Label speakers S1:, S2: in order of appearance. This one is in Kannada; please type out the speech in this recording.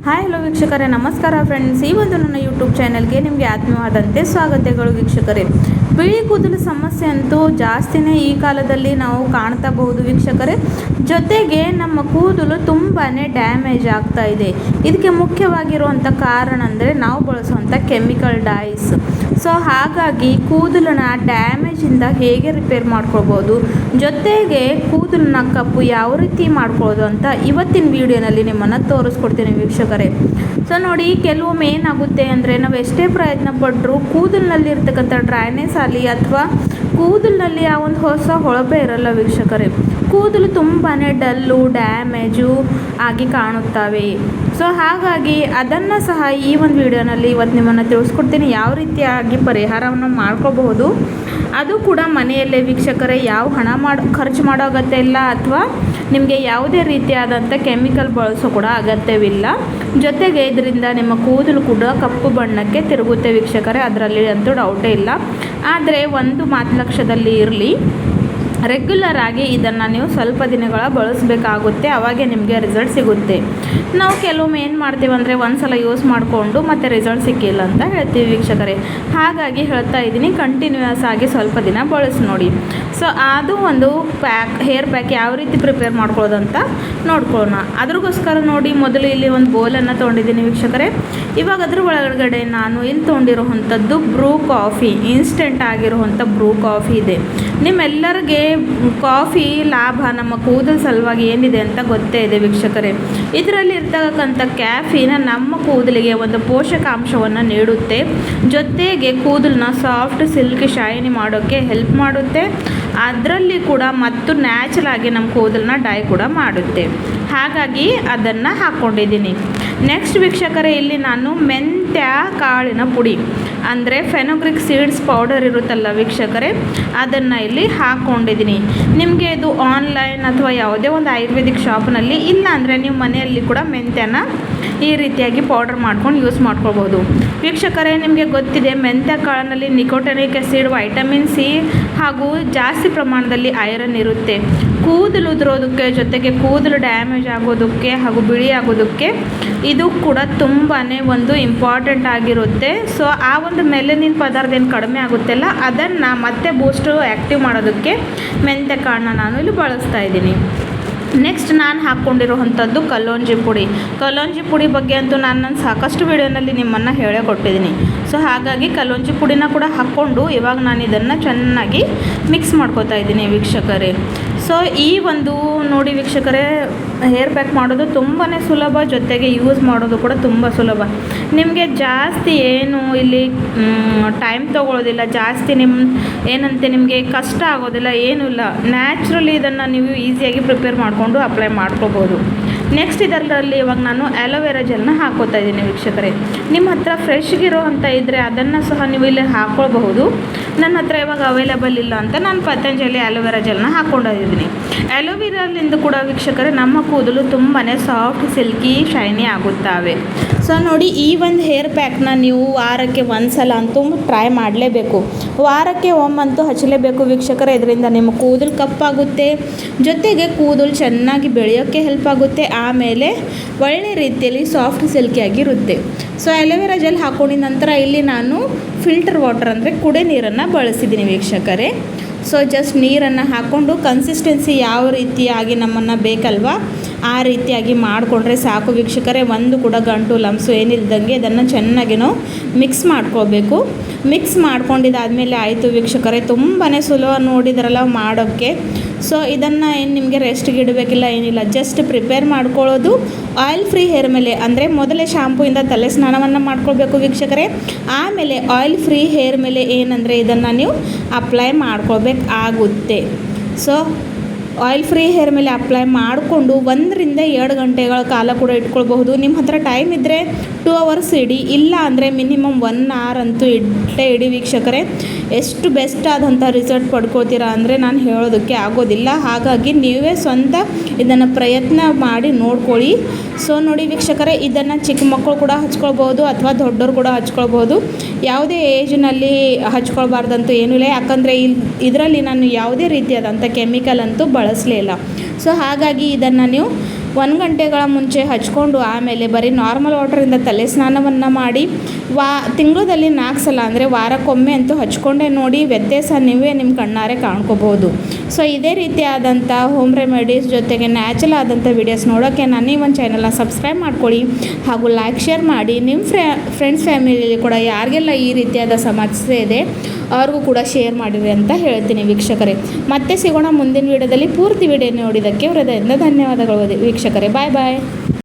S1: ಹಾಯ್ ಹಲೋ ವೀಕ್ಷಕರೇ, ನಮಸ್ಕಾರ ಫ್ರೆಂಡ್ಸ್. ಈ ಒಂದು ನನ್ನ ಯೂಟ್ಯೂಬ್ ಚಾನೆಲ್ಗೆ ನಿಮಗೆ ಆತ್ಮೀಯವಾದಂತೆ ಸ್ವಾಗತಗಳು ವೀಕ್ಷಕರೇ. ಬಿಳಿ ಕೂದಲು ಸಮಸ್ಯೆ ಅಂತೂ ಜಾಸ್ತಿನೇ ಈ ಕಾಲದಲ್ಲಿ ನಾವು ಕಾಣ್ತಬಹುದು ವೀಕ್ಷಕರೇ. ಜೊತೆಗೆ ನಮ್ಮ ಕೂದಲು ತುಂಬಾ ಡ್ಯಾಮೇಜ್ ಆಗ್ತಾ ಇದೆ. ಇದಕ್ಕೆ ಮುಖ್ಯವಾಗಿರುವಂಥ ಕಾರಣ ಅಂದರೆ ನಾವು ಬಳಸುವಂಥ ಕೆಮಿಕಲ್ ಡೈಸ್. ಸೊ ಹಾಗಾಗಿ ಕೂದಲನ್ನ ಡ್ಯಾಮೇಜಿಂದ ಹೇಗೆ ರಿಪೇರ್ ಮಾಡ್ಕೊಳ್ಬೋದು, ಜೊತೆಗೆ ಕೂದಲನ್ನ ಕಪ್ಪು ಯಾವ ರೀತಿ ಮಾಡ್ಕೊಳ್ಳೋದು ಅಂತ ಇವತ್ತಿನ ವಿಡಿಯೋನಲ್ಲಿ ನಿಮ್ಮನ್ನು ತೋರಿಸ್ಕೊಡ್ತೀನಿ ವೀಕ್ಷಕರೇ. ಸೊ ನೋಡಿ, ಕೆಲವೊಮ್ಮೆ ಏನಾಗುತ್ತೆ ಅಂದರೆ ನಾವು ಎಷ್ಟೇ ಪ್ರಯತ್ನ ಪಟ್ಟರೂ ಕೂದಲಿನಲ್ಲಿರ್ತಕ್ಕಂಥ ಡ್ರೈನೆಸ್ ಆಗಲಿ ಅಥವಾ ಕೂದಲಿನಲ್ಲಿ ಆ ಒಂದು ಹೊಸ ಹೊಳಪೆ ಇರಲ್ಲ ವೀಕ್ಷಕರೇ. ಕೂದಲು ತುಂಬಾ ಡಲ್ಲು ಡ್ಯಾಮೇಜು ಆಗಿ ಕಾಣುತ್ತವೆ. ಸೊ ಹಾಗಾಗಿ ಅದನ್ನು ಸಹ ಈ ಒಂದು ವಿಡಿಯೋನಲ್ಲಿ ಇವತ್ತು ನಿಮ್ಮನ್ನು ತಿಳಿಸ್ಕೊಡ್ತೀನಿ, ಯಾವ ರೀತಿಯಾಗಿ ಪರಿಹಾರವನ್ನು ಮಾಡ್ಕೋಬಹುದು. ಅದು ಕೂಡ ಮನೆಯಲ್ಲೇ ವೀಕ್ಷಕರೇ. ಯಾವ ಹಣ ಖರ್ಚು ಮಾಡೋ ಅಗತ್ಯ ಇಲ್ಲ, ಅಥವಾ ನಿಮಗೆ ಯಾವುದೇ ರೀತಿಯಾದಂಥ ಕೆಮಿಕಲ್ ಬಳಸೋ ಕೂಡ ಅಗತ್ಯವಿಲ್ಲ. ಜೊತೆಗೆ ಇದರಿಂದ ನಿಮ್ಮ ಕೂದಲು ಕೂಡ ಕಪ್ಪು ಬಣ್ಣಕ್ಕೆ ತಿರುಗುತ್ತೆ ವೀಕ್ಷಕರೇ, ಅದರಲ್ಲಿ ಅಂತೂ ಡೌಟೇ ಇಲ್ಲ. ಆದರೆ ಒಂದು ಮಾತು ಲಕ್ಷ್ಯದಲ್ಲಿ ಇರಲಿ, ರೆಗ್ಯುಲರ್ ಆಗಿ ಇದನ್ನು ನೀವು ಸ್ವಲ್ಪ ದಿನಗಳ ಬಳಸಬೇಕಾಗುತ್ತೆ, ಅವಾಗೆ ನಿಮಗೆ ರಿಸಲ್ಟ್ ಸಿಗುತ್ತೆ. ನಾವು ಕೆಲವೊಮ್ಮೆ ಏನು ಮಾಡ್ತೀವಿ ಅಂದರೆ ಒಂದು ಸಲ ಯೂಸ್ ಮಾಡಿಕೊಂಡು ಮತ್ತೆ ರಿಸಲ್ಟ್ ಸಿಕ್ಕಿಲ್ಲ ಅಂತ ಹೇಳ್ತೀವಿ ವೀಕ್ಷಕರೇ. ಹಾಗಾಗಿ ಹೇಳ್ತಾ ಇದ್ದೀನಿ, ಕಂಟಿನ್ಯೂಯಸ್ ಆಗಿ ಸ್ವಲ್ಪ ದಿನ ಬಳಸಿ ನೋಡಿ. ಸೊ ಅದು ಒಂದು ಹೇರ್ ಪ್ಯಾಕ್ ಯಾವ ರೀತಿ ಪ್ರಿಪೇರ್ ಮಾಡ್ಕೊಳ್ಳೋದು ಅಂತ ನೋಡ್ಕೊಳ್ಳೋಣ. ಅದ್ರಗೋಸ್ಕರ ನೋಡಿ, ಮೊದಲು ಇಲ್ಲಿ ಒಂದು ಬೌಲನ್ನು ತೊಗೊಂಡಿದ್ದೀನಿ ವೀಕ್ಷಕರೇ. ಇವಾಗ ಅದ್ರ ಒಳಗಡೆ ನಾನು ಇಲ್ಲಿ ತೊಗೊಂಡಿರುವಂಥದ್ದು ಬ್ರೂ ಕಾಫಿ, ಇನ್ಸ್ಟೆಂಟ್ ಆಗಿರುವಂಥ ಬ್ರೂ ಕಾಫಿ ಇದೆ. ನಿಮ್ಮೆಲ್ಲರಿಗೆ ಕಾಫಿ ಲಾಭ ನಮ್ಮ ಕೂದಲು ಸಲುವಾಗಿ ಏನಿದೆ ಅಂತ ಗೊತ್ತೇ ಇದೆ ವೀಕ್ಷಕರೇ. ಇದರಲ್ಲಿ ಇರ್ತಕ್ಕಂಥ ಕ್ಯಾಫೀನ್ ನಮ್ಮ ಕೂದಲಿಗೆ ಒಂದು ಪೋಷಕಾಂಶವನ್ನು ನೀಡುತ್ತೆ. ಜೊತೆಗೆ ಕೂದಲನ್ನ ಸಾಫ್ಟ್ ಸಿಲ್ಕಿ ಶೈನಿ ಮಾಡೋಕ್ಕೆ ಹೆಲ್ಪ್ ಮಾಡುತ್ತೆ. ಅದರಲ್ಲಿ ಕೂಡ ಮತ್ತು ನ್ಯಾಚುರಲ್ ಆಗಿ ನಮ್ಮ ಕೂದಲನ್ನ ಡೈ ಕೂಡ ಮಾಡುತ್ತೆ. ಹಾಗಾಗಿ ಅದನ್ನು ಹಾಕ್ಕೊಂಡಿದ್ದೀನಿ. ನೆಕ್ಸ್ಟ್ ವೀಕ್ಷಕರೇ, ಇಲ್ಲಿ ನಾನು ಮೆಂತ್ಯ ಕಾಳಿನ ಪುಡಿ ಅಂದರೆ ಫೆನೋಗ್ರಿಕ್ ಸೀಡ್ಸ್ ಪೌಡರ್ ಇರುತ್ತಲ್ಲ ವೀಕ್ಷಕರೇ, ಅದನ್ನು ಇಲ್ಲಿ ಹಾಕ್ಕೊಂಡಿದ್ದೀನಿ. ನಿಮಗೆ ಇದು ಆನ್ಲೈನ್ ಅಥವಾ ಯಾವುದೇ ಒಂದು ಆಯುರ್ವೇದಿಕ್ ಶಾಪ್ನಲ್ಲಿ, ಇಲ್ಲ ಅಂದರೆ ನೀವು ಮನೆಯಲ್ಲಿ ಕೂಡ ಮೆಂತ್ಯನ ಈ ರೀತಿಯಾಗಿ ಪೌಡರ್ ಮಾಡ್ಕೊಂಡು ಯೂಸ್ ಮಾಡ್ಕೊಳ್ಬೋದು ವೀಕ್ಷಕರೇ. ನಿಮಗೆ ಗೊತ್ತಿದೆ, ಮೆಂತ್ಯ ಕಾಳಿನಲ್ಲಿ ನಿಕೋಟಿನಿಕ್ ಆಸಿಡ್, ವೈಟಮಿನ್ ಸಿ ಹಾಗೂ ಜಾಸ್ತಿ ಪ್ರಮಾಣದಲ್ಲಿ ಐರನ್ ಇರುತ್ತೆ. ಕೂದಲು ಉದುರೋದಕ್ಕೆ, ಜೊತೆಗೆ ಕೂದಲು ಡ್ಯಾಮೇಜ್ ಆಗೋದಕ್ಕೆ ಹಾಗೂ ಬಿಳಿ ಆಗೋದಕ್ಕೆ ಇದು ಕೂಡ ತುಂಬಾ ಒಂದು ಇಂಪಾರ್ಟೆಂಟ್ ಆಗಿರುತ್ತೆ. ಸೊ ಆ ಒಂದು ಮೆಲನಿನ್ ಪದಾರ್ಥ ಏನು ಕಡಿಮೆ ಆಗುತ್ತಲ್ಲ, ಅದನ್ನು ಮತ್ತೆ ಬೂಸ್ಟು ಆ್ಯಕ್ಟಿವ್ ಮಾಡೋದಕ್ಕೆ ಮೆಂತ್ಯ ಕಾಳನ್ನ ನಾನು ಇಲ್ಲಿ ಬಳಸ್ತಾ ಇದ್ದೀನಿ. ನೆಕ್ಸ್ಟ್ ನಾನು ಹಾಕ್ಕೊಂಡಿರುವಂಥದ್ದು ಕಲ್ಲೋಂಜಿ ಪುಡಿ ಬಗ್ಗೆ ಅಂತೂ ನಾನು ಸಾಕಷ್ಟು ವಿಡಿಯೋನಲ್ಲಿ ನಿಮ್ಮನ್ನು ಹೇಳೇ ಕೊಟ್ಟಿದ್ದೀನಿ. ಸೊ ಹಾಗಾಗಿ ಕಲ್ಲೋಂಜಿ ಪುಡಿನ ಕೂಡ ಹಾಕ್ಕೊಂಡು ಇವಾಗ ನಾನು ಇದನ್ನು ಚೆನ್ನಾಗಿ ಮಿಕ್ಸ್ ಮಾಡ್ಕೊತಾ ಇದ್ದೀನಿ ವೀಕ್ಷಕರೇ. ಸೊ ಈ ಒಂದು ನೋಡಿ ವೀಕ್ಷಕರೇ, ಹೇರ್ ಪ್ಯಾಕ್ ಮಾಡೋದು ತುಂಬಾ ಸುಲಭ, ಜೊತೆಗೆ ಯೂಸ್ ಮಾಡೋದು ಕೂಡ ತುಂಬ ಸುಲಭ. ನಿಮಗೆ ಜಾಸ್ತಿ ಏನು ಇಲ್ಲಿ ಟೈಮ್ ತೊಗೊಳ್ಳೋದಿಲ್ಲ, ಜಾಸ್ತಿ ಏನಂತೆ ನಿಮಗೆ ಕಷ್ಟ ಆಗೋದಿಲ್ಲ, ಏನೂ ಇಲ್ಲ. ನ್ಯಾಚುರಲಿ ಇದನ್ನು ನೀವು ಈಸಿಯಾಗಿ ಪ್ರಿಪೇರ್ ಮಾಡಿಕೊಂಡು ಅಪ್ಲೈ ಮಾಡ್ಕೋಬೋದು. ನೆಕ್ಸ್ಟ್ ಇದರಲ್ಲಿ ಇವಾಗ ನಾನು ಆಲೋವೆರಾ ಜೆಲ್ನ ಹಾಕ್ಕೋತಾ ಇದ್ದೀನಿ ವೀಕ್ಷಕರೇ. ನಿಮ್ಮ ಹತ್ರ ಫ್ರೆಶ್ಗಿರೋ ಅಂತ ಇದ್ದರೆ ಅದನ್ನು ಸಹ ನೀವು ಇಲ್ಲಿ ಹಾಕ್ಕೊಳ್ಬಹುದು. ನನ್ನ ಹತ್ರ ಇವಾಗ ಅವೈಲೇಬಲ್ ಇಲ್ಲ ಅಂತ ನಾನು ಪತಂಜಲಿ ಆಲೋವೆರಾ ಜೆಲ್ನ ಹಾಕ್ಕೊಂಡಿದ್ದೀನಿ. ಆಲೋವೆರಾಲಿಂದ ಕೂಡ ವೀಕ್ಷಕರೇ ನಮ್ಮ ಕೂದಲು ತುಂಬಾ ಸಾಫ್ಟ್ ಸಿಲ್ಕಿ ಶೈನಿ ಆಗುತ್ತವೆ. ಸೊ ನೋಡಿ, ಈ ಒಂದು ಹೇರ್ ಪ್ಯಾಕ್ನ ನೀವು ವಾರಕ್ಕೆ ಒಂದು ಸಲ ಅಂತೂ ಟ್ರೈ ಮಾಡಲೇಬೇಕು. ವಾರಕ್ಕೆ ಒಮ್ಮಂತೂ ಹಚ್ಚಲೇಬೇಕು ವೀಕ್ಷಕರೇ. ಇದರಿಂದ ನಿಮ್ಮ ಕೂದಲು ಕಪ್ಪಾಗುತ್ತೆ, ಜೊತೆಗೆ ಕೂದಲು ಚೆನ್ನಾಗಿ ಬೆಳೆಯೋಕ್ಕೆ ಹೆಲ್ಪ್ ಆಗುತ್ತೆ. ಆಮೇಲೆ ಒಳ್ಳೆ ರೀತಿಯಲ್ಲಿ ಸಾಫ್ಟ್ ಸಿಲ್ಕಿಯಾಗಿರುತ್ತೆ. ಸೊ ಆಲೋವೆರಾ ಜೆಲ್ ಹಾಕೊಂಡಿದ ನಂತರ ಇಲ್ಲಿ ನಾನು ಫಿಲ್ಟರ್ ವಾಟರ್ ಅಂದರೆ ಕುಡಿ ನೀರನ್ನು ಬಳಸಿದ್ದೀನಿ ವೀಕ್ಷಕರೇ. ಸೊ ಜಸ್ಟ್ ನೀರನ್ನು ಹಾಕ್ಕೊಂಡು ಕನ್ಸಿಸ್ಟೆನ್ಸಿ ಯಾವ ರೀತಿಯಾಗಿ ನಮ್ಮನ್ನು ಬೇಕಲ್ವಾ ಆ ರೀತಿಯಾಗಿ ಮಾಡಿಕೊಂಡ್ರೆ ಸಾಕು ವೀಕ್ಷಕರೇ. ಒಂದು ಕೂಡ ಗಂಟು ಲಂಪ್ಸು ಏನಿಲ್ದಂಗೆ ಇದನ್ನು ಚೆನ್ನಾಗಿನೂ ಮಿಕ್ಸ್ ಮಾಡ್ಕೋಬೇಕು. ಮಿಕ್ಸ್ ಮಾಡ್ಕೊಂಡಿದ್ದಾದಮೇಲೆ ಆಯಿತು ವೀಕ್ಷಕರೇ, ತುಂಬಾ ಸುಲಭ ನೋಡಿದ್ರಲ್ಲ ಮಾಡೋಕ್ಕೆ. ಸೊ ಇದನ್ನು ಏನು ನಿಮಗೆ ರೆಸ್ಟ್ಗೆ ಇಡಬೇಕಿಲ್ಲ, ಏನಿಲ್ಲ, ಜಸ್ಟ್ ಪ್ರಿಪೇರ್ ಮಾಡ್ಕೊಳ್ಳೋದು. ಆಯಿಲ್ ಫ್ರೀ ಹೇರ್ ಮೇಲೆ ಅಂದರೆ ಮೊದಲೇ ಶಾಂಪೂಯಿಂದ ತಲೆ ಸ್ನಾನವನ್ನು ಮಾಡ್ಕೊಳ್ಬೇಕು ವೀಕ್ಷಕರೇ. ಆಮೇಲೆ ಆಯಿಲ್ ಫ್ರೀ ಹೇರ್ ಮೇಲೆ ಏನಂದರೆ ಇದನ್ನು ನೀವು ಅಪ್ಲೈ ಮಾಡ್ಕೊಳ್ಬೇಕಾಗುತ್ತೆ. ಸೊ ಆಯಿಲ್ ಫ್ರೀ ಹೇರ್ ಮೇಲೆ ಅಪ್ಲೈ ಮಾಡಿಕೊಂಡು 1 ರಿಂದ 2 ಗಂಟೆಗಳ ಕಾಲ ಕೂಡ ಇಟ್ಕೊಳ್ಬಹುದು. ನಿಮ್ಮ ಹತ್ರ ಟೈಮ್ ಇದ್ದರೆ 2 ಅವರ್ಸ್ ಇಡಿ, ಇಲ್ಲ ಅಂದರೆ ಮಿನಿಮಮ್ 1 ಅವರ್ ಅಂತೂ ಇಡಿ ವೀಕ್ಷಕರೇ. ಎಷ್ಟು ಬೆಸ್ಟ್ ಆದಂಥ ರಿಸಲ್ಟ್ ಪಡ್ಕೋತೀರಾ ಅಂದರೆ ನಾನು ಹೇಳೋದಕ್ಕೆ ಆಗೋದಿಲ್ಲ. ಹಾಗಾಗಿ ನೀವೇ ಸ್ವಂತ ಇದನ್ನು ಪ್ರಯತ್ನ ಮಾಡಿ ನೋಡ್ಕೊಳ್ಳಿ. ಸೊ ನೋಡಿ ವೀಕ್ಷಕರೇ, ಇದನ್ನು ಚಿಕ್ಕ ಮಕ್ಕಳು ಕೂಡ ಹಚ್ಕೊಳ್ಬೋದು ಅಥವಾ ದೊಡ್ಡವರು ಕೂಡ ಹಚ್ಕೊಳ್ಬೋದು. ಯಾವುದೇ ಏಜ್ನಲ್ಲಿ ಹಚ್ಕೊಳ್ಬಾರ್ದಂತೂ ಏನೂ ಇಲ್ಲ, ಯಾಕಂದರೆ ಇದರಲ್ಲಿ ನಾನು ಯಾವುದೇ ರೀತಿಯಾದಂಥ ಕೆಮಿಕಲ್ ಅಂತೂ ಬಳಸಲೇ ಇಲ್ಲ. ಸೊ ಹಾಗಾಗಿ ಇದನ್ನು ನೀವು 1 ಗಂಟೆಗಳ ಮುಂಚೆ ಹಚ್ಕೊಂಡು ಆಮೇಲೆ ಬರೀ ನಾರ್ಮಲ್ ವಾಟರಿಂದ ತಲೆ ಸ್ನಾನವನ್ನು ಮಾಡಿ ತಿಂಗಳಲ್ಲಿ 4 ಸಲ ಅಂದರೆ ವಾರಕ್ಕೊಮ್ಮೆ ಅಂತೂ ಹಚ್ಕೊಂಡೇ ನೋಡಿ, ವ್ಯತ್ಯಾಸ ನೀವೇ ನಿಮ್ಮ ಕಣ್ಣಾರೆ ಕಾಣ್ಕೋಬೋದು. ಸೊ ಇದೇ ರೀತಿಯಾದಂಥ ಹೋಮ್ ರೆಮಿಡೀಸ್ ಜೊತೆಗೆ ನ್ಯಾಚುರಲ್ ಆದಂಥ ವೀಡಿಯೋಸ್ ನೋಡೋಕ್ಕೆ ನನ್ನ ಈ ಒಂದು ಚಾನಲ್ನ ಸಬ್ಸ್ಕ್ರೈಬ್ ಮಾಡ್ಕೊಳ್ಳಿ ಹಾಗೂ ಲೈಕ್ ಶೇರ್ ಮಾಡಿ. ನಿಮ್ಮ ಫ್ರೆಂಡ್ಸ್ ಫ್ಯಾಮಿಲಿಯಲ್ಲಿ ಕೂಡ ಯಾರಿಗೆಲ್ಲ ಈ ರೀತಿಯಾದ ಸಮಸ್ಯೆ ಇದೆ ಅವ್ರಿಗೂ ಕೂಡ ಶೇರ್ ಮಾಡಿರಿ ಅಂತ ಹೇಳ್ತೀನಿ ವೀಕ್ಷಕರೇ. ಮತ್ತೆ ಸಿಗೋಣ ಮುಂದಿನ ವೀಡಿಯೋದಲ್ಲಿ. ಪೂರ್ತಿ ವಿಡಿಯೋ ನೋಡಿದ್ದಕ್ಕೆ ಹೃದಯದಿಂದ ಧನ್ಯವಾದಗಳು ವೀಕ್ಷಕರೇ. ಬಾಯ್ ಬಾಯ್.